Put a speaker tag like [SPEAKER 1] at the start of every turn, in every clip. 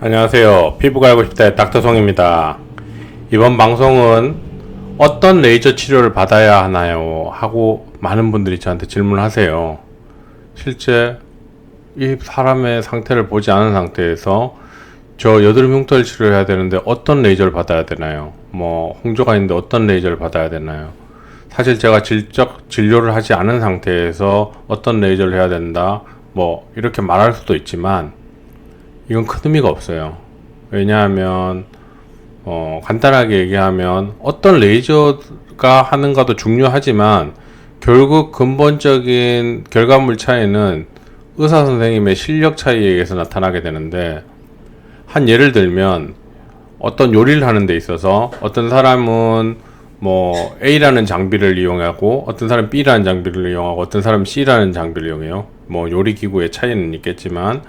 [SPEAKER 1] 안녕하세요. 피부가 알고 싶다의 닥터송입니다. 이번 방송은 어떤 레이저 치료를 받아야 하나요? 하고 많은 분들이 저한테 질문하세요. 실제 이 사람의 상태를 보지 않은 상태에서 저 여드름 흉터 치료해야 되는데 어떤 레이저를 받아야 되나요? 홍조가 있는데 어떤 레이저를 받아야 되나요? 사실 제가 질적 진료를 하지 않은 상태에서 어떤 레이저를 해야 된다 이렇게 말할 수도 있지만 이건 큰 의미가 없어요. 왜냐하면 간단하게 얘기하면 어떤 레이저가 하는가도 중요하지만 결국 근본적인 결과물 차이는 의사 선생님의 실력 차이에 의해서 나타나게 되는데, 한 예를 들면 어떤 요리를 하는 데 있어서 어떤 사람은 A라는 장비를 이용하고 어떤 사람은 B라는 장비를 이용하고 어떤 사람은 C라는 장비를 이용해요. 요리 기구의 차이는 있겠지만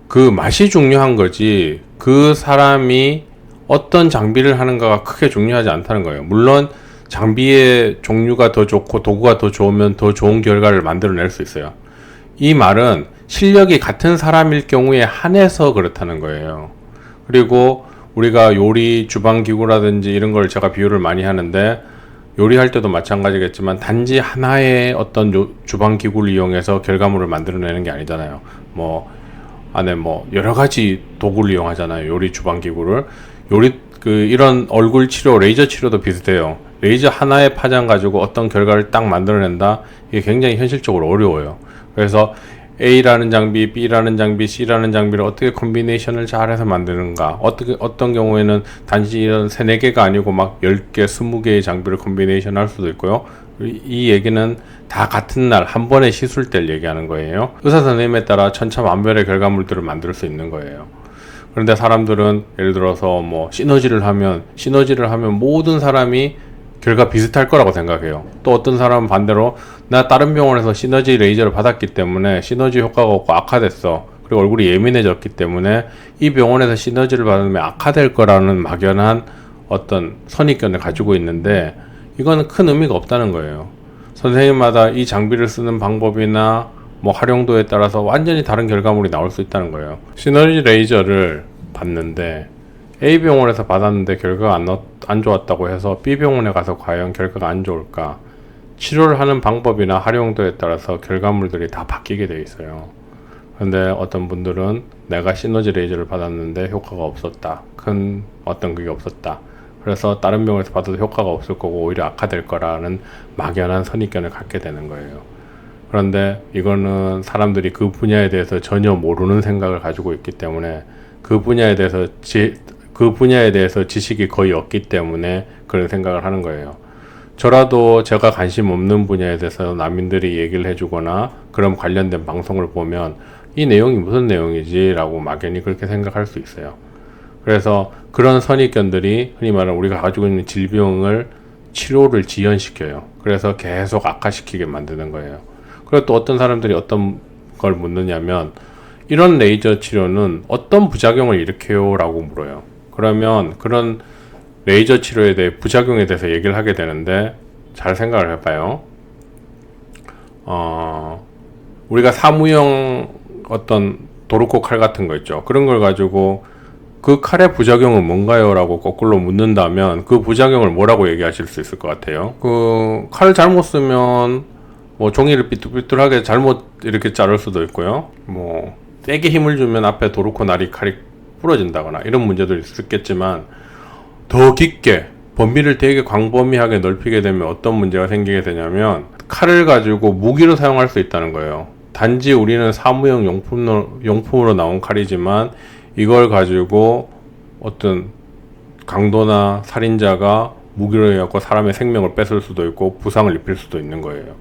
[SPEAKER 1] 그 맛이 중요한 거지 그 사람이 어떤 장비를 하는가가 크게 중요하지 않다는 거예요. 물론 장비의 종류가 더 좋고 도구가 더 좋으면 더 좋은 결과를 만들어낼 수 있어요. 이 말은 실력이 같은 사람일 경우에 한해서 그렇다는 거예요. 그리고 우리가 요리 주방기구라든지 이런 걸 제가 비유를 많이 하는데, 요리할 때도 마찬가지겠지만 단지 하나의 어떤 주방기구를 이용해서 결과물을 만들어내는 게 아니잖아요. 안에 여러 가지 도구를 이용하잖아요. 요리 주방기구를. 이런 얼굴 치료, 레이저 치료도 비슷해요. 레이저 하나의 파장 가지고 어떤 결과를 딱 만들어낸다? 이게 굉장히 현실적으로 어려워요. 그래서 A라는 장비, B라는 장비, C라는 장비를 어떻게 콤비네이션을 잘해서 만드는가. 어떤 경우에는 단지 이런 3-4개가 아니고 10개, 20개의 장비를 콤비네이션 할 수도 있고요. 이 얘기는 다 같은 날 한 번에 시술 때를 얘기하는 거예요. 의사 선생님에 따라 천차만별의 결과물들을 만들 수 있는 거예요. 그런데 사람들은 예를 들어서 시너지를 하면 모든 사람이 결과 비슷할 거라고 생각해요. 또 어떤 사람은 반대로 나 다른 병원에서 시너지 레이저를 받았기 때문에 시너지 효과가 없고 악화됐어. 그리고 얼굴이 예민해졌기 때문에 이 병원에서 시너지를 받으면 악화될 거라는 막연한 어떤 선입견을 가지고 있는데, 이거는 큰 의미가 없다는 거예요. 선생님마다 이 장비를 쓰는 방법이나 활용도에 따라서 완전히 다른 결과물이 나올 수 있다는 거예요. 시너지 레이저를 받는데 A병원에서 받았는데 결과가 안 좋았다고 해서 B병원에 가서 과연 결과가 안 좋을까? 치료를 하는 방법이나 활용도에 따라서 결과물들이 다 바뀌게 돼 있어요. 그런데 어떤 분들은 내가 시너지 레이저를 받았는데 효과가 없었다. 그게 없었다. 그래서 다른 병원에서 받아도 효과가 없을 거고 오히려 악화될 거라는 막연한 선입견을 갖게 되는 거예요. 그런데 이거는 사람들이 그 분야에 대해서 전혀 모르는 생각을 가지고 있기 때문에, 그 분야에 대해서 지식이 거의 없기 때문에 그런 생각을 하는 거예요. 저라도 제가 관심 없는 분야에 대해서 남인들이 얘기를 해주거나 그런 관련된 방송을 보면 이 내용이 무슨 내용이지? 라고 막연히 그렇게 생각할 수 있어요. 그래서 그런 선입견들이 흔히 말하는 우리가 가지고 있는 질병을 치료를 지연시켜요. 그래서 계속 악화시키게 만드는 거예요. 그리고 또 어떤 사람들이 어떤 걸 묻느냐면, 이런 레이저 치료는 어떤 부작용을 일으켜요? 라고 물어요. 그러면 그런 레이저 치료에 대해 부작용에 대해서 얘기를 하게 되는데, 잘 생각을 해봐요. 우리가 사무용 어떤 도르코 칼 같은 거 있죠. 그런 걸 가지고 그 칼의 부작용은 뭔가요? 라고 거꾸로 묻는다면 그 부작용을 뭐라고 얘기하실 수 있을 것 같아요? 그 칼을 잘못 쓰면 종이를 삐뚤삐뚤하게 잘못 이렇게 자를 수도 있고요. 세게 힘을 주면 앞에 도르코 날이 칼이 부러진다거나 이런 문제도 있겠지만, 더 깊게 범위를 되게 광범위하게 넓히게 되면 어떤 문제가 생기게 되냐면, 칼을 가지고 무기로 사용할 수 있다는 거예요. 단지 우리는 사무용 용품으로 나온 칼이지만 이걸 가지고 어떤 강도나 살인자가 무기로 해갖고 사람의 생명을 뺏을 수도 있고 부상을 입힐 수도 있는 거예요.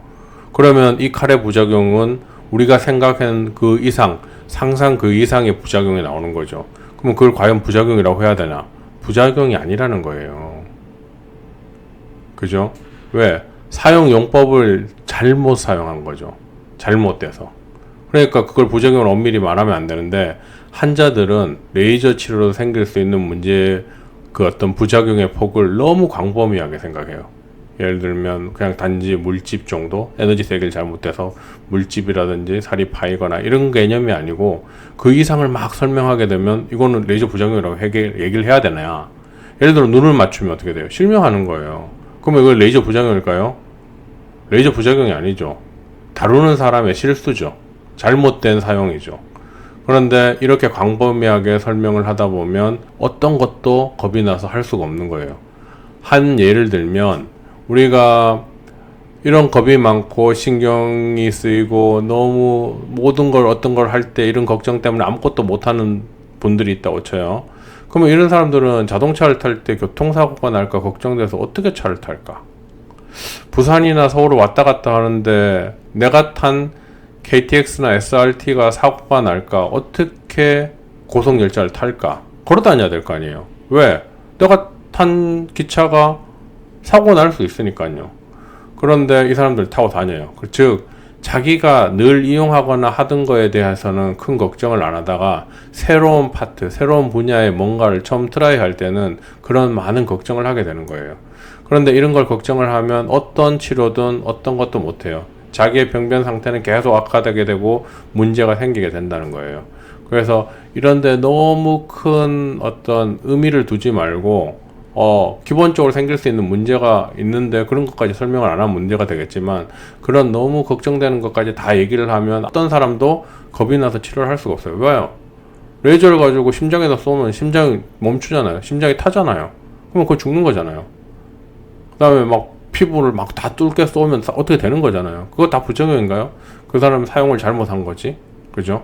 [SPEAKER 1] 그러면 이 칼의 부작용은 우리가 생각한 그 이상, 상상 그 이상의 부작용이 나오는 거죠. 그러면 그걸 과연 부작용이라고 해야 되나? 부작용이 아니라는 거예요. 그죠? 왜? 사용 용법을 잘못 사용한 거죠. 잘못돼서. 그러니까 그걸 부작용을 엄밀히 말하면 안 되는데, 환자들은 레이저 치료로 생길 수 있는 문제, 그 어떤 부작용의 폭을 너무 광범위하게 생각해요. 예를 들면 그냥 단지 물집 정도, 에너지 세기를 잘못돼서 물집이라든지 살이 파이거나 이런 개념이 아니고 그 이상을 막 설명하게 되면 이거는 레이저 부작용이라고 얘기를 해야 되나요? 예를 들어 눈을 맞추면 어떻게 돼요? 실명하는 거예요. 그러면 이거 레이저 부작용일까요? 레이저 부작용이 아니죠. 다루는 사람의 실수죠. 잘못된 사용이죠. 그런데 이렇게 광범위하게 설명을 하다 보면 어떤 것도 겁이 나서 할 수가 없는 거예요. 한 예를 들면 우리가 이런 겁이 많고 신경이 쓰이고 너무 모든 걸 어떤 걸 할 때 이런 걱정 때문에 아무것도 못하는 분들이 있다고 쳐요. 그러면 이런 사람들은 자동차를 탈 때 교통사고가 날까 걱정돼서 어떻게 차를 탈까? 부산이나 서울을 왔다 갔다 하는데 내가 탄 KTX나 SRT가 사고가 날까? 어떻게 고속열차를 탈까? 걸어 다녀야 될 거 아니에요. 왜? 내가 탄 기차가 사고 날 수 있으니까요. 그런데 이 사람들 타고 다녀요. 즉 자기가 늘 이용하거나 하던 거에 대해서는 큰 걱정을 안 하다가 새로운 파트, 새로운 분야의 뭔가를 처음 트라이 할 때는 그런 많은 걱정을 하게 되는 거예요. 그런데 이런 걸 걱정을 하면 어떤 치료든 어떤 것도 못해요. 자기의 병변 상태는 계속 악화되게 되고 문제가 생기게 된다는 거예요. 그래서 이런데 너무 큰 어떤 의미를 두지 말고 기본적으로 생길 수 있는 문제가 있는데 그런 것까지 설명을 안 하면 문제가 되겠지만 그런 너무 걱정되는 것까지 다 얘기를 하면 어떤 사람도 겁이 나서 치료를 할 수가 없어요. 왜요? 레이저를 가지고 심장에다 쏘면 심장이 멈추잖아요. 심장이 타잖아요. 그러면 그거 죽는 거잖아요. 그 다음에 막 피부를 막 다 뚫게 쏘면 어떻게 되는 거잖아요. 그거 다 부작용인가요? 그 사람은 사용을 잘못한 거지. 그죠?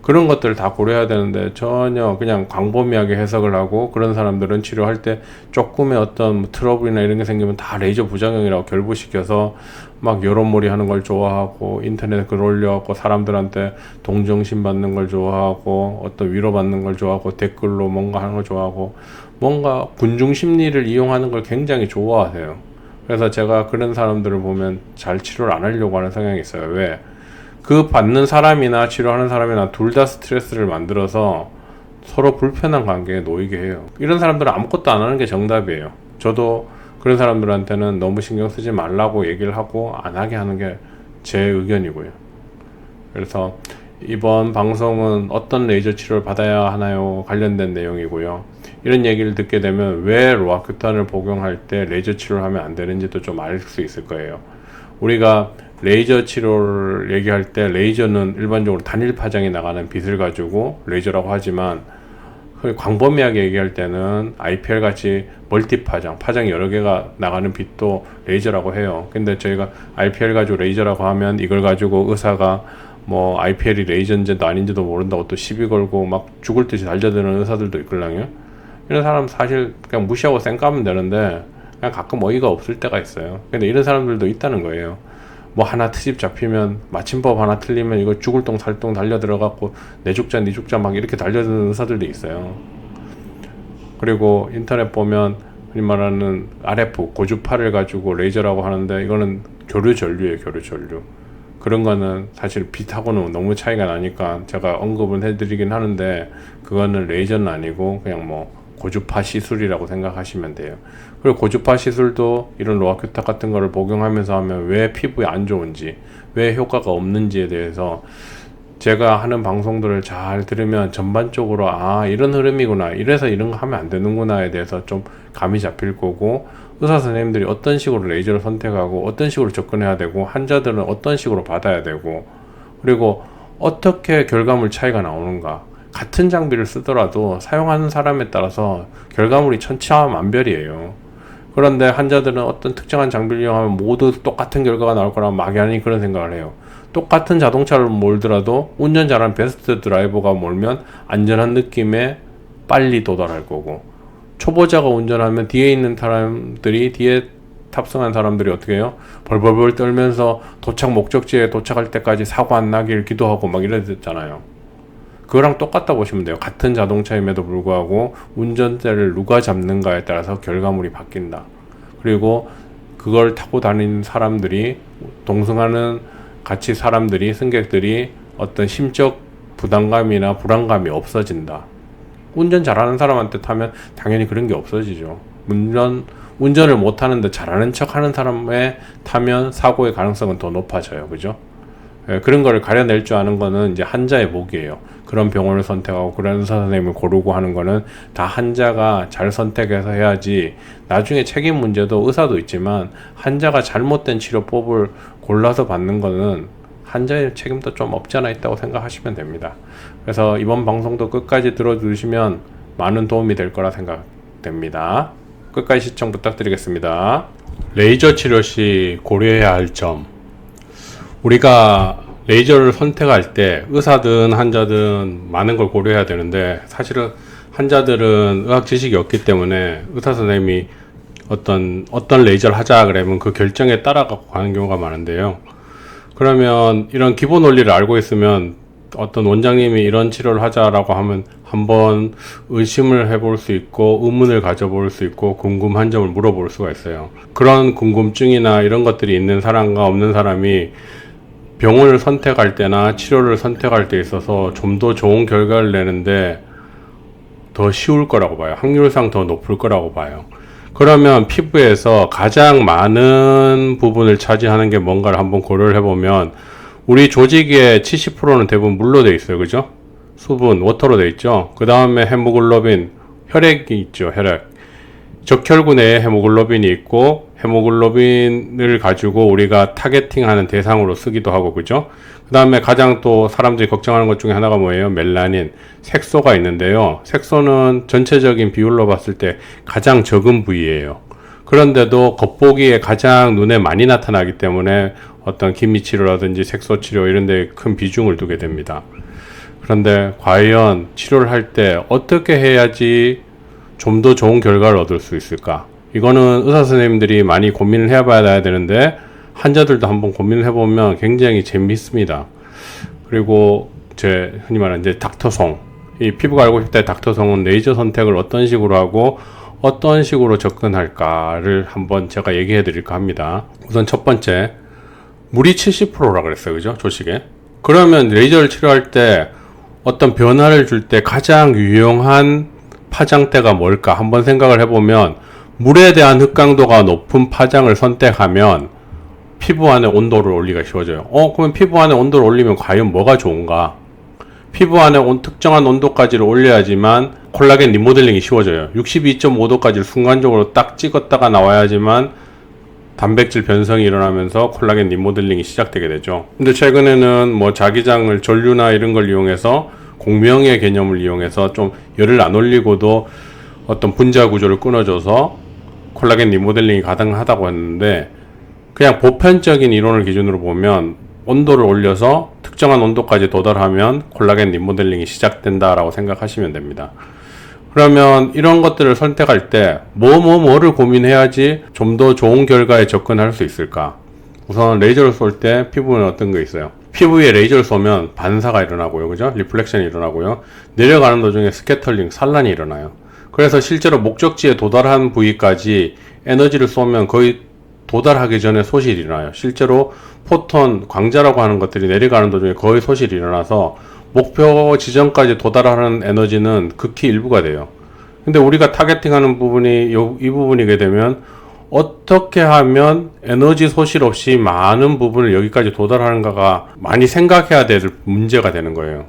[SPEAKER 1] 그런 것들을 다 고려해야 되는데 전혀 그냥 광범위하게 해석을 하고 그런 사람들은 치료할 때 조금의 어떤 트러블이나 이런 게 생기면 다 레이저 부작용이라고 결부시켜서 막 여론몰이 하는 걸 좋아하고 인터넷에 글 올려갖고 사람들한테 동정심 받는 걸 좋아하고 어떤 위로받는 걸 좋아하고 댓글로 뭔가 하는 걸 좋아하고 뭔가 군중 심리를 이용하는 걸 굉장히 좋아하세요. 그래서 제가 그런 사람들을 보면 잘 치료를 안 하려고 하는 성향이 있어요. 왜? 그 받는 사람이나 치료하는 사람이나 둘 다 스트레스를 만들어서 서로 불편한 관계에 놓이게 해요. 이런 사람들은 아무것도 안 하는 게 정답이에요. 저도 그런 사람들한테는 너무 신경 쓰지 말라고 얘기를 하고 안 하게 하는 게 제 의견이고요. 그래서 이번 방송은 어떤 레이저 치료를 받아야 하나요? 관련된 내용이고요. 이런 얘기를 듣게 되면 왜 로아큐탄을 복용할 때 레이저 치료를 하면 안 되는지도 좀 알 수 있을 거예요. 우리가 레이저 치료를 얘기할 때 레이저는 일반적으로 단일 파장이 나가는 빛을 가지고 레이저라고 하지만 광범위하게 얘기할 때는 IPL 같이 멀티 파장이 여러 개가 나가는 빛도 레이저라고 해요. 근데 저희가 IPL 가지고 레이저라고 하면 이걸 가지고 의사가 뭐 IPL이 레이저인지도 아닌지도 모른다고 또 시비 걸고 막 죽을 듯이 달려드는 의사들도 있걸랑요. 이런 사람 사실 그냥 무시하고 쌩까면 되는데 그냥 가끔 어이가 없을 때가 있어요. 근데 이런 사람들도 있다는 거예요. 뭐 하나 트집 잡히면 마침법 하나 틀리면 이거 죽을 똥 살똥 달려 들어갖고 내 죽자 네 죽자 막 이렇게 달려드는 의사들도 있어요. 그리고 인터넷 보면 흔히 말하는 RF 고주파를 가지고 레이저라고 하는데 이거는 교류전류예요. 교류전류. 그런 거는 사실 빛하고는 너무 차이가 나니까 제가 언급은 해드리긴 하는데 그거는 레이저는 아니고 그냥 뭐 고주파 시술이라고 생각하시면 돼요. 그리고 고주파 시술도 이런 로아큐타 같은 거를 복용하면서 하면 왜 피부에 안 좋은지, 왜 효과가 없는지에 대해서 제가 하는 방송들을 잘 들으면 전반적으로 이런 흐름이구나, 이래서 이런 거 하면 안 되는구나에 대해서 좀 감이 잡힐 거고, 의사 선생님들이 어떤 식으로 레이저를 선택하고 어떤 식으로 접근해야 되고 환자들은 어떤 식으로 받아야 되고 그리고 어떻게 결과물 차이가 나오는가, 같은 장비를 쓰더라도 사용하는 사람에 따라서 결과물이 천차만별이에요. 그런데 환자들은 어떤 특정한 장비를 이용하면 모두 똑같은 결과가 나올 거라 막연히 그런 생각을 해요. 똑같은 자동차를 몰더라도 운전 잘하는 베스트 드라이버가 몰면 안전한 느낌에 빨리 도달할 거고, 초보자가 운전하면 뒤에 있는 사람들이, 뒤에 탑승한 사람들이 어떻게 해요? 벌벌벌 떨면서 도착 목적지에 도착할 때까지 사고 안 나길 기도하고 막 이랬잖아요. 그거랑 똑같다 보시면 돼요. 같은 자동차임에도 불구하고 운전대를 누가 잡는가에 따라서 결과물이 바뀐다. 그리고 그걸 타고 다니는 사람들이, 동승하는 같이 사람들이, 승객들이 어떤 심적 부담감이나 불안감이 없어진다. 운전 잘하는 사람한테 타면 당연히 그런 게 없어지죠. 운전 운전을 못하는데 잘하는 척 하는 사람에 타면 사고의 가능성은 더 높아져요. 그죠? 예, 그런 거를 가려낼 줄 아는 거는 이제 환자의 몫이에요. 그런 병원을 선택하고 그런 의사 선생님을 고르고 하는 거는 다 환자가 잘 선택해서 해야지, 나중에 책임 문제도 의사도 있지만 환자가 잘못된 치료법을 골라서 받는 거는 환자의 책임도 좀 없지 않아 있다고 생각하시면 됩니다. 그래서 이번 방송도 끝까지 들어주시면 많은 도움이 될 거라 생각됩니다. 끝까지 시청 부탁드리겠습니다. 레이저 치료 시 고려해야 할 점. 우리가 레이저를 선택할 때 의사든 환자든 많은 걸 고려해야 되는데, 사실은 환자들은 의학 지식이 없기 때문에 의사 선생님이 어떤 레이저를 하자 그러면 그 결정에 따라가고 가는 경우가 많은데요. 그러면 이런 기본 원리를 알고 있으면 어떤 원장님이 이런 치료를 하자라고 하면 한번 의심을 해볼 수 있고 의문을 가져볼 수 있고 궁금한 점을 물어볼 수가 있어요. 그런 궁금증이나 이런 것들이 있는 사람과 없는 사람이 병원을 선택할 때나 치료를 선택할 때 있어서 좀 더 좋은 결과를 내는데 더 쉬울 거라고 봐요. 확률상 더 높을 거라고 봐요. 그러면 피부에서 가장 많은 부분을 차지하는 게 뭔가를 한번 고려를 해보면, 우리 조직의 70%는 대부분 물로 되어 있어요. 그죠? 수분, 워터로 되어 있죠. 그 다음에 헤모글로빈, 혈액이 있죠. 혈액. 적혈구 내에 헤모글로빈이 있고, 헤모글로빈을 가지고 우리가 타겟팅하는 대상으로 쓰기도 하고, 그죠? 그 다음에 가장 또 사람들이 걱정하는 것 중에 하나가 뭐예요? 멜라닌, 색소가 있는데요. 색소는 전체적인 비율로 봤을 때 가장 적은 부위예요. 그런데도 겉보기에 가장 눈에 많이 나타나기 때문에 어떤 기미 치료라든지 색소 치료 이런 데 큰 비중을 두게 됩니다. 그런데 과연 치료를 할 때 어떻게 해야지 좀 더 좋은 결과를 얻을 수 있을까? 이거는 의사 선생님들이 많이 고민을 해봐야 되는데, 환자들도 한번 고민을 해보면 굉장히 재미있습니다. 그리고 제 흔히 말하는 이제 닥터송, 이 피부가 알고 싶다의 닥터송은 레이저 선택을 어떤 식으로 하고 어떤 식으로 접근할까를 한번 제가 얘기해 드릴까 합니다. 우선 첫 번째, 물이 70%라 그랬어요. 그죠? 조식에. 그러면 레이저를 치료할 때 어떤 변화를 줄 때 가장 유용한 파장대가 뭘까 한번 생각을 해보면, 물에 대한 흡강도가 높은 파장을 선택하면 피부 안의 온도를 올리기가 쉬워져요. 그러면 피부 안의 온도를 올리면 과연 뭐가 좋은가? 피부 안에 특정한 온도까지를 올려야지만 콜라겐 리모델링이 쉬워져요. 62.5도까지를 순간적으로 딱 찍었다가 나와야지만 단백질 변성이 일어나면서 콜라겐 리모델링이 시작되게 되죠. 근데 최근에는 뭐 자기장을 전류나 이런 걸 이용해서, 공명의 개념을 이용해서 좀 열을 안 올리고도 어떤 분자 구조를 끊어줘서 콜라겐 리모델링이 가능하다고 했는데, 그냥 보편적인 이론을 기준으로 보면 온도를 올려서 특정한 온도까지 도달하면 콜라겐 리모델링이 시작된다라고 생각하시면 됩니다. 그러면 이런 것들을 선택할 때 뭐를 고민해야지 좀 더 좋은 결과에 접근할 수 있을까? 우선 레이저를 쏠 때 피부는 어떤 거 있어요? 피부에 레이저를 쏘면 반사가 일어나고요. 그죠? 리플렉션이 일어나고요. 내려가는 도중에 스캐터링, 산란이 일어나요. 그래서 실제로 목적지에 도달한 부위까지 에너지를 쏘면 거의 도달하기 전에 소실이 일어나요. 실제로 포톤, 광자라고 하는 것들이 내려가는 도중에 거의 소실이 일어나서 목표 지점까지 도달하는 에너지는 극히 일부가 돼요. 근데 우리가 타겟팅하는 부분이 이 부분이게 되면 어떻게 하면 에너지 소실 없이 많은 부분을 여기까지 도달하는가가 많이 생각해야 될 문제가 되는 거예요.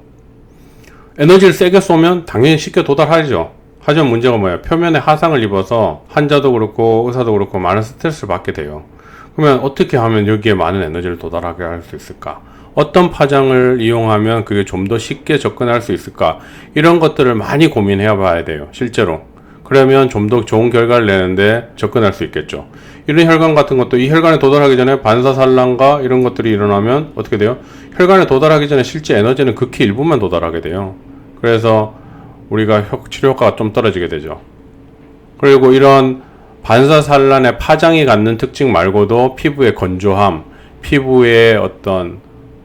[SPEAKER 1] 에너지를 세게 쏘면 당연히 쉽게 도달하죠. 하지만 문제가 뭐예요? 표면에 하상을 입어서 환자도 그렇고 의사도 그렇고 많은 스트레스를 받게 돼요. 그러면 어떻게 하면 여기에 많은 에너지를 도달하게 할 수 있을까? 어떤 파장을 이용하면 그게 좀 더 쉽게 접근할 수 있을까? 이런 것들을 많이 고민해 봐야 돼요. 실제로. 그러면 좀 더 좋은 결과를 내는데 접근할 수 있겠죠. 이런 혈관 같은 것도 이 혈관에 도달하기 전에 반사산란과 이런 것들이 일어나면 어떻게 돼요? 혈관에 도달하기 전에 실제 에너지는 극히 일부만 도달하게 돼요. 그래서 우리가 치료 효과가 좀 떨어지게 되죠. 그리고 이런 반사산란의 파장이 갖는 특징 말고도 피부의 건조함, 피부의 어떤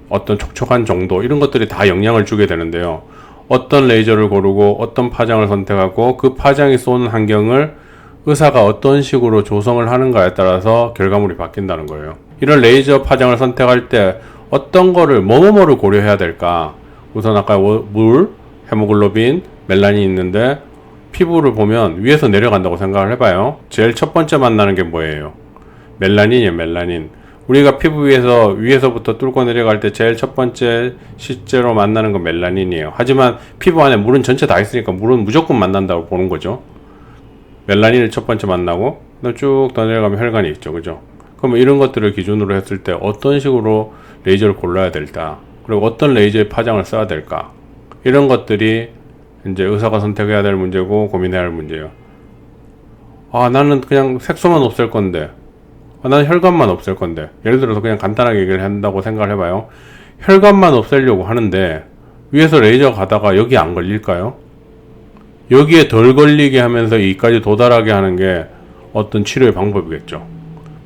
[SPEAKER 1] 촉촉한 정도, 이런 것들이 다 영향을 주게 되는데요. 어떤 레이저를 고르고 어떤 파장을 선택하고 그 파장이 쏘는 환경을 의사가 어떤 식으로 조성을 하는가에 따라서 결과물이 바뀐다는 거예요. 이런 레이저 파장을 선택할 때 어떤 거를 뭐를 고려해야 될까? 우선 아까 물, 헤모글로빈, 멜라닌이 있는데 피부를 보면 위에서 내려간다고 생각을 해봐요. 제일 첫 번째 만나는 게 뭐예요? 멜라닌이에요. 멜라닌. 우리가 피부 위에서부터 뚫고 내려갈 때 제일 첫 번째 실제로 만나는 건 멜라닌이에요. 하지만 피부 안에 물은 전체 다 있으니까 물은 무조건 만난다고 보는 거죠. 멜라닌을 첫 번째 만나고 쭉 더 내려가면 혈관이 있죠. 그죠? 그럼 이런 것들을 기준으로 했을 때 어떤 식으로 레이저를 골라야 될까? 그리고 어떤 레이저의 파장을 써야 될까? 이런 것들이 이제 의사가 선택해야 될 문제고 고민해야 할 문제예요. 아, 나는 그냥 색소만 없앨 건데, 나는 혈관만 없앨 건데, 예를 들어서 그냥 간단하게 얘기를 한다고 생각을 해봐요. 혈관만 없애려고 하는데 위에서 레이저 가다가 여기 안 걸릴까요? 여기에 덜 걸리게 하면서 이까지 도달하게 하는 게 어떤 치료의 방법이겠죠.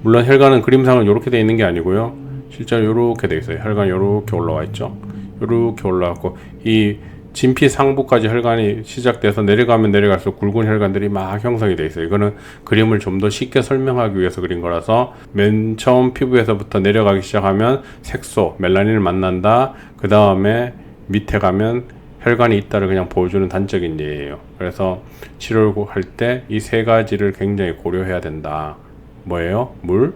[SPEAKER 1] 물론 혈관은 그림상은 이렇게 돼 있는 게 아니고요. 실제로 이렇게 돼 있어요. 혈관이 이렇게 올라와 있죠. 이렇게 올라왔고 이 진피 상부까지 혈관이 시작돼서 내려가면 내려갈수록 굵은 혈관들이 막 형성이 돼 있어요. 이거는 그림을 좀 더 쉽게 설명하기 위해서 그린 거라서 맨 처음 피부에서부터 내려가기 시작하면 색소, 멜라닌을 만난다. 그 다음에 밑에 가면 혈관이 있다를 그냥 보여주는 단적인 예예요. 그래서 치료를 할 때 이 세 가지를 굉장히 고려해야 된다. 뭐예요? 물,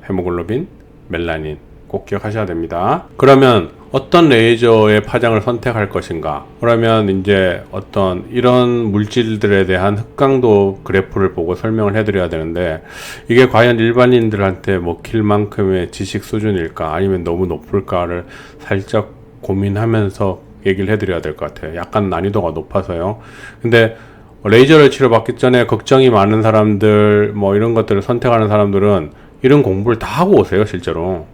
[SPEAKER 1] 헤모글로빈, 멜라닌. 꼭 기억하셔야 됩니다. 그러면 어떤 레이저의 파장을 선택할 것인가? 그러면 이제 어떤 이런 물질들에 대한 흑강도 그래프를 보고 설명을 해드려야 되는데 이게 과연 일반인들한테 먹힐 만큼의 지식 수준일까? 아니면 너무 높을까를 살짝 고민하면서 얘기를 해드려야 될 것 같아요. 약간 난이도가 높아서요. 근데 레이저를 치료받기 전에 걱정이 많은 사람들, 뭐 이런 것들을 선택하는 사람들은 이런 공부를 다 하고 오세요, 실제로.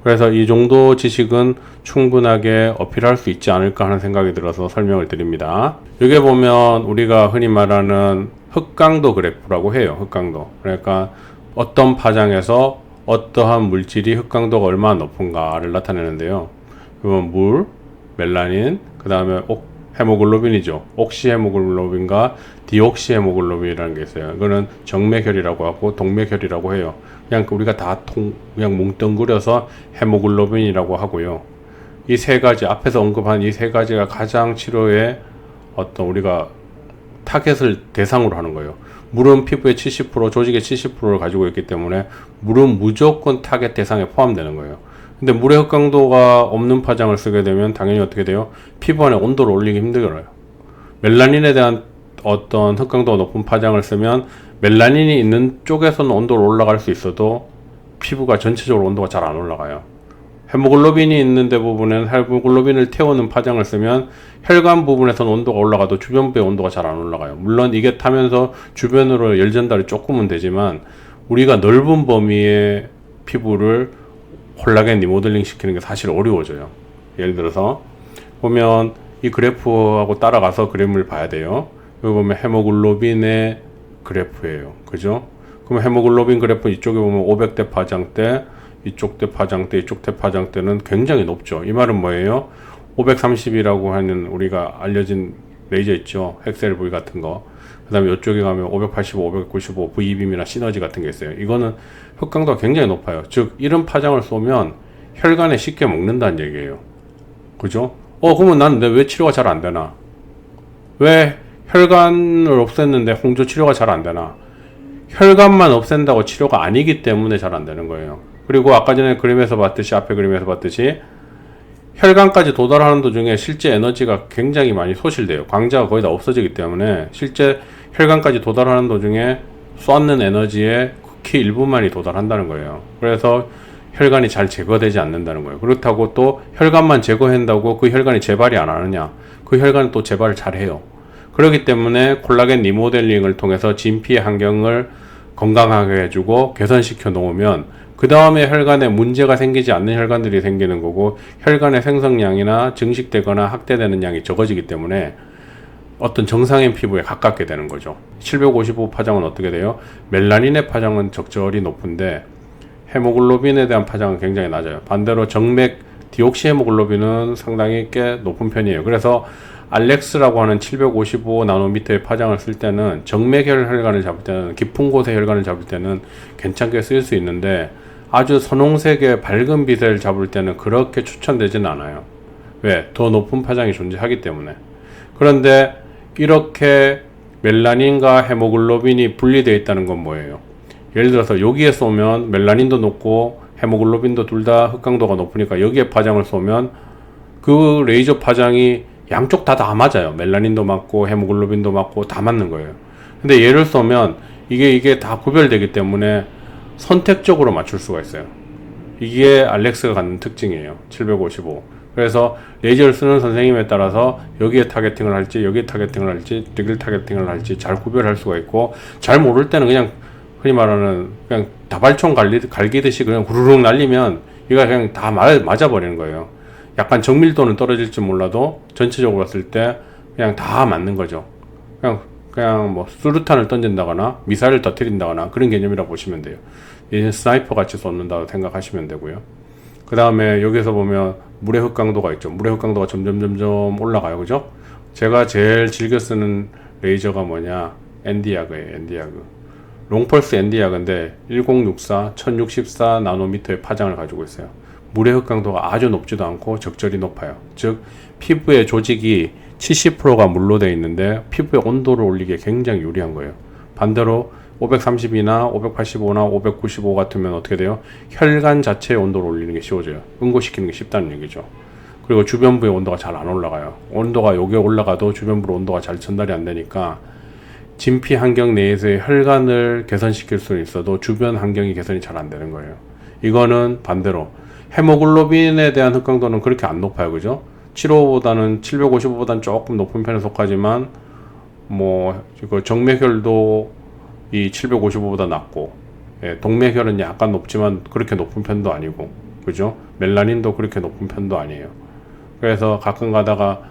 [SPEAKER 1] 그래서 이 정도 지식은 충분하게 어필할 수 있지 않을까 하는 생각이 들어서 설명을 드립니다. 여기 보면 우리가 흔히 말하는 흑강도 그래프라고 해요. 흑강도. 그러니까 어떤 파장에서 어떠한 물질이 흑강도가 얼마나 높은가를 나타내는데요. 그러면 물, 멜라닌, 그 다음에 헤모글로빈이죠. 옥시헤모글로빈과 디옥시헤모글로빈이라는 게 있어요. 이거는 정맥혈이라고 하고 동맥혈이라고 해요. 그냥 우리가 그냥 뭉뚱그려서 헤모글로빈이라고 하고요. 이 세 가지, 앞에서 언급한 이 세 가지가 가장 치료에 어떤 우리가 타겟을 대상으로 하는 거예요. 물은 피부의 70%, 조직의 70%를 가지고 있기 때문에 물은 무조건 타겟 대상에 포함되는 거예요. 근데 물의 흑강도가 없는 파장을 쓰게 되면 당연히 어떻게 돼요? 피부 안에 온도를 올리기 힘들어요. 멜라닌에 대한 어떤 흑강도가 높은 파장을 쓰면 멜라닌이 있는 쪽에서는 온도를 올라갈 수 있어도 피부가 전체적으로 온도가 잘 안 올라가요. 헤모글로빈이 있는 데 부분에는 헤모글로빈을 태우는 파장을 쓰면 혈관 부분에서는 온도가 올라가도 주변부의 온도가 잘 안 올라가요. 물론 이게 타면서 주변으로 열 전달이 조금은 되지만 우리가 넓은 범위의 피부를 콜라겐 리모델링 시키는 게 사실 어려워져요. 예를 들어서 보면 이 그래프하고 따라가서 그림을 봐야 돼요. 여기 보면 헤모글로빈의 그래프예요. 그죠? 그럼 헤모글로빈 그래프 이쪽에 보면 500대 파장대, 이쪽 대 파장대, 이쪽 대 파장대는 굉장히 높죠. 이 말은 뭐예요? 530이라고 하는 우리가 알려진 레이저 있죠. 헥셀V 같은 거. 그 다음에 이쪽에 가면 585, 595, V빔이나 시너지 같은 게 있어요. 이거는 흑강도가 굉장히 높아요. 즉 이런 파장을 쏘면 혈관에 쉽게 먹는다는 얘기예요. 그죠? 그러면 난 왜 치료가 잘 안 되나? 왜 혈관을 없앴는데 홍조 치료가 잘 안 되나? 혈관만 없앤다고 치료가 아니기 때문에 잘 안 되는 거예요. 그리고 아까 전에 그림에서 봤듯이, 앞에 그림에서 봤듯이 혈관까지 도달하는 도중에 실제 에너지가 굉장히 많이 소실돼요. 광자가 거의 다 없어지기 때문에 실제 혈관까지 도달하는 도중에 쏟는 에너지의 극히 일부만이 도달한다는 거예요. 그래서 혈관이 잘 제거되지 않는다는 거예요. 그렇다고 또 혈관만 제거한다고 그 혈관이 재발이 안 하느냐? 그 혈관은 또 재발을 잘 해요. 그렇기 때문에 콜라겐 리모델링을 통해서 진피의 환경을 건강하게 해주고 개선시켜 놓으면 그 다음에 혈관에 문제가 생기지 않는 혈관들이 생기는 거고 혈관의 생성량이나 증식되거나 확대되는 양이 적어지기 때문에 어떤 정상인 피부에 가깝게 되는 거죠. 755 파장은 어떻게 돼요? 멜라닌의 파장은 적절히 높은데 헤모글로빈에 대한 파장은 굉장히 낮아요. 반대로 정맥 디옥시헤모글로빈은 상당히 꽤 높은 편이에요. 그래서 알렉스라고 하는 755 나노미터의 파장을 쓸 때는 정맥혈 혈관을 잡을 때는 깊은 곳의 혈관을 잡을 때는 괜찮게 쓸 수 있는데 아주 선홍색의 밝은 빛을 잡을 때는 그렇게 추천되지는 않아요. 왜? 더 높은 파장이 존재하기 때문에. 그런데 이렇게 멜라닌과 헤모글로빈이 분리되어 있다는 건 뭐예요? 예를 들어서 여기에 쏘면 멜라닌도 높고 헤모글로빈도 둘 다 흑강도가 높으니까 여기에 파장을 쏘면 그 레이저 파장이 양쪽 다 맞아요. 멜라닌도 맞고 헤모글로빈도 맞고 다 맞는 거예요. 근데 얘를 쏘면 이게 다 구별되기 때문에 선택적으로 맞출 수가 있어요. 이게 알렉스가 갖는 특징이에요. 755. 그래서 레이저를 쓰는 선생님에 따라서 여기에 타겟팅을 할지 여기에 타겟팅을 할지 여기를 타겟팅을 할지 잘 구별할 수가 있고, 잘 모를 때는 그냥 흔히 말하는 그냥 다발총 갈기듯이 그냥 구르륵 날리면 얘가 그냥 다 맞아버리는 거예요. 약간 정밀도는 떨어질지 몰라도 전체적으로 봤을 때 그냥 다 맞는 거죠. 그냥 뭐 수류탄을 던진다거나 미사일을 터뜨린다거나 그런 개념이라고 보시면 돼요. 얘는 스나이퍼 같이 쏘는다고 생각하시면 되고요. 그 다음에 여기서 보면 물의 흑강도가 있죠. 물의 흑강도가 점점 올라가요. 그죠? 제가 제일 즐겨 쓰는 레이저가 뭐냐? 엔디야그예요. 엔디야그. 롱펄스 엔디야그인데 1064, 1064 나노미터의 파장을 가지고 있어요. 물의 흑강도가 아주 높지도 않고 적절히 높아요. 즉 피부의 조직이 70%가 물로 되어 있는데 피부의 온도를 올리기에 굉장히 유리한 거예요. 반대로 530이나 585나 595 같으면 어떻게 돼요? 혈관 자체의 온도를 올리는 게 쉬워져요. 응고시키는 게 쉽다는 얘기죠. 그리고 주변부의 온도가 잘 안 올라가요. 온도가 여기에 올라가도 주변부로 온도가 잘 전달이 안 되니까 진피 환경 내에서의 혈관을 개선시킬 수는 있어도 주변 환경이 개선이 잘 안 되는 거예요. 이거는 반대로 헤모글로빈에 대한 흑강도는 그렇게 안 높아요. 그죠? 755보다는 755보다는 조금 높은 편에 속하지만 뭐 정맥혈도 이 755보다 낮고, 예, 동맥혈은 약간 높지만 그렇게 높은 편도 아니고, 그죠? 멜라닌도 그렇게 높은 편도 아니에요. 그래서 가끔 가다가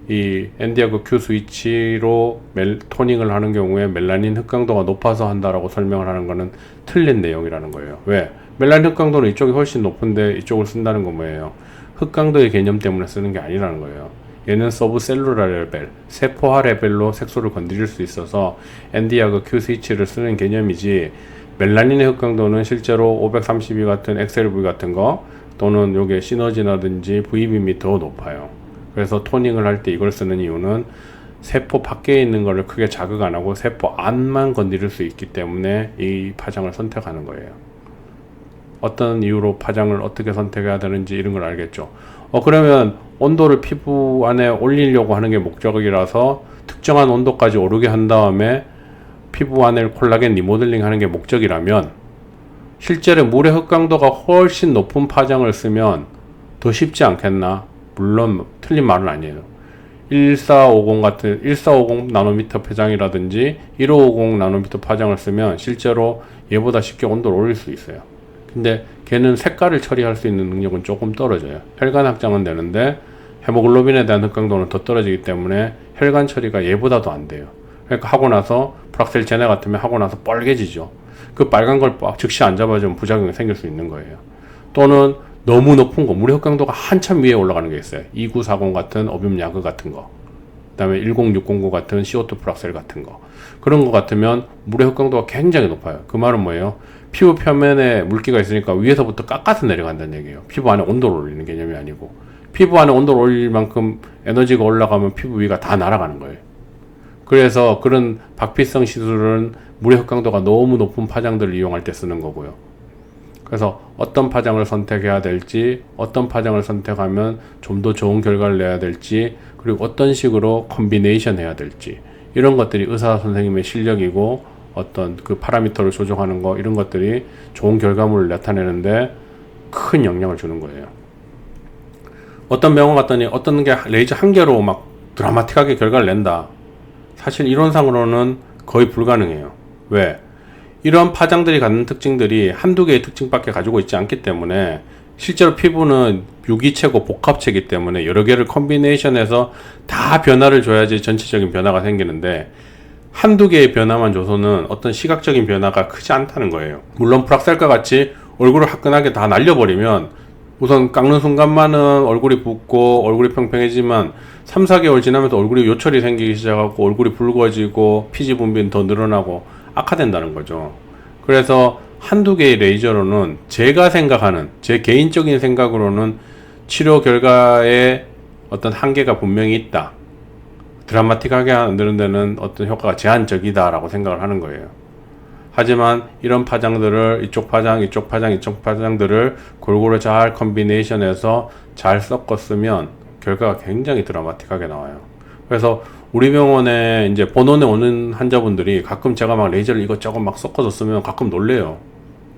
[SPEAKER 1] 이 엔디야그 Q 스위치로 토닝을 하는 경우에 멜라닌 흑강도가 높아서 한다라고 설명을 하는 거는 틀린 내용이라는 거예요. 왜? 멜라닌 흑강도는 이쪽이 훨씬 높은데 이쪽을 쓴다는 건 뭐예요? 흑강도의 개념 때문에 쓰는 게 아니라는 거예요. 얘는 서브셀룰라 레벨, 세포화 레벨로 색소를 건드릴 수 있어서 엔디야그 Q 스위치를 쓰는 개념이지, 멜라닌의 흑강도는 실제로 532 같은 XLV 같은 거 또는 요게 시너지라든지 VBM이 더 높아요. 그래서 토닝을 할 때 이걸 쓰는 이유는 세포 밖에 있는 거를 크게 자극 안 하고 세포 안만 건드릴 수 있기 때문에 이 파장을 선택하는 거예요. 어떤 이유로 파장을 어떻게 선택해야 되는지 이런 걸 알겠죠. 그러면 온도를 피부 안에 올리려고 하는 게 목적이라서 특정한 온도까지 오르게 한 다음에 피부 안에 콜라겐 리모델링 하는 게 목적이라면, 실제로 물의 흑강도가 훨씬 높은 파장을 쓰면 더 쉽지 않겠나? 물론 틀린 말은 아니에요. 1450 나노미터 파장이라든지 1550 나노미터 파장을 쓰면 실제로 얘보다 쉽게 온도를 올릴 수 있어요. 근데 걔는 색깔을 처리할 수 있는 능력은 조금 떨어져요. 혈관 확장은 되는데 헤모글로빈에 대한 흑강도는 더 떨어지기 때문에 혈관 처리가 얘보다도 안 돼요. 그러니까 하고 나서 프락셀 제네 같으면 하고 나서 빨개지죠. 그 빨간 걸 즉시 안 잡아주면 부작용이 생길 수 있는 거예요. 또는 너무 높은 거, 물의 흑강도가 한참 위에 올라가는 게 있어요. 2940 같은 어뷸 야그 같은 거, 그 다음에 10609 같은 CO2 프락셀 같은 거, 그런 거 같으면 물의 흑강도가 굉장히 높아요. 그 말은 뭐예요? 피부 표면에 물기가 있으니까 위에서부터 깎아서 내려간다는 얘기예요. 피부 안에 온도를 올리는 개념이 아니고, 피부 안에 온도를 올릴 만큼 에너지가 올라가면 피부 위가 다 날아가는 거예요. 그래서 그런 박피성 시술은 물의 흑강도가 너무 높은 파장들을 이용할 때 쓰는 거고요. 그래서 어떤 파장을 선택해야 될지, 어떤 파장을 선택하면 좀 더 좋은 결과를 내야 될지, 그리고 어떤 식으로 콤비네이션 해야 될지, 이런 것들이 의사 선생님의 실력이고 어떤 그 파라미터를 조정하는 거, 이런 것들이 좋은 결과물을 나타내는데 큰 영향을 주는 거예요. 어떤 병원 갔더니 어떤 게 레이저 한 개로 막 드라마틱하게 결과를 낸다. 사실 이론상으로는 거의 불가능해요. 왜? 이런 파장들이 갖는 특징들이 한두 개의 특징밖에 가지고 있지 않기 때문에, 실제로 피부는 유기체고 복합체이기 때문에 여러 개를 콤비네이션해서 다 변화를 줘야지 전체적인 변화가 생기는데, 한두 개의 변화만 줘서는 어떤 시각적인 변화가 크지 않다는 거예요. 물론 프락셀과 같이 얼굴을 화끈하게 다 날려버리면 우선 깎는 순간만은 얼굴이 붓고 얼굴이 평평해지만 3, 4개월 지나면서 얼굴이 요철이 생기기 시작하고 얼굴이 붉어지고 피지 분비는 더 늘어나고 악화된다는 거죠. 그래서 한두 개의 레이저로는 제가 생각하는, 제 개인적인 생각으로는 치료 결과에 어떤 한계가 분명히 있다. 드라마틱하게 만드는 데는 어떤 효과가 제한적이다라고 생각을 하는 거예요. 하지만 이런 파장들을 이쪽 파장, 이쪽 파장, 이쪽 파장들을 골고루 잘 컨비네이션해서 잘 섞었으면 결과가 굉장히 드라마틱하게 나와요. 그래서 우리 병원에 이제 본원에 오는 환자분들이 가끔 제가 막 레이저를 이것저것 막 섞어서 쓰면 가끔 놀래요.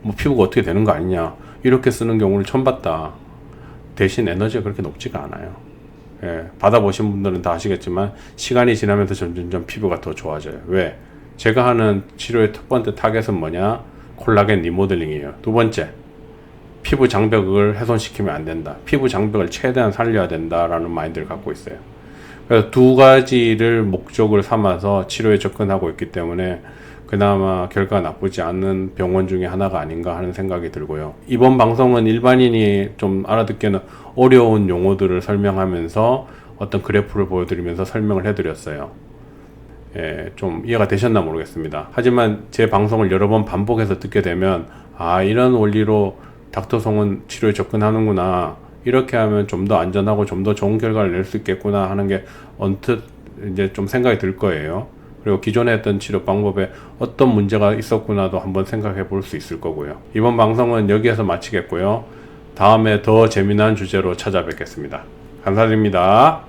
[SPEAKER 1] 뭐 피부가 어떻게 되는 거 아니냐. 이렇게 쓰는 경우를 처음 봤다. 대신 에너지가 그렇게 높지가 않아요. 예, 받아보신 분들은 다 아시겠지만 시간이 지나면서 점점점 피부가 더 좋아져요. 왜? 제가 하는 치료의 첫 번째 타겟은 뭐냐? 콜라겐 리모델링이에요. 두 번째, 피부 장벽을 훼손시키면 안 된다. 피부 장벽을 최대한 살려야 된다라는 마인드를 갖고 있어요. 그래서 두 가지를 목적을 삼아서 치료에 접근하고 있기 때문에 그나마 결과가 나쁘지 않은 병원 중에 하나가 아닌가 하는 생각이 들고요. 이번 방송은 일반인이 좀 알아듣기에는 어려운 용어들을 설명하면서 어떤 그래프를 보여드리면서 설명을 해드렸어요. 예, 좀 이해가 되셨나 모르겠습니다. 하지만 제 방송을 여러 번 반복해서 듣게 되면 아, 이런 원리로 닥터송은 치료에 접근하는구나. 이렇게 하면 좀 더 안전하고 좀 더 좋은 결과를 낼 수 있겠구나 하는 게 언뜻 이제 좀 생각이 들 거예요. 그리고 기존에 했던 치료 방법에 어떤 문제가 있었구나도 한번 생각해 볼 수 있을 거고요. 이번 방송은 여기에서 마치겠고요. 다음에 더 재미난 주제로 찾아뵙겠습니다. 감사드립니다.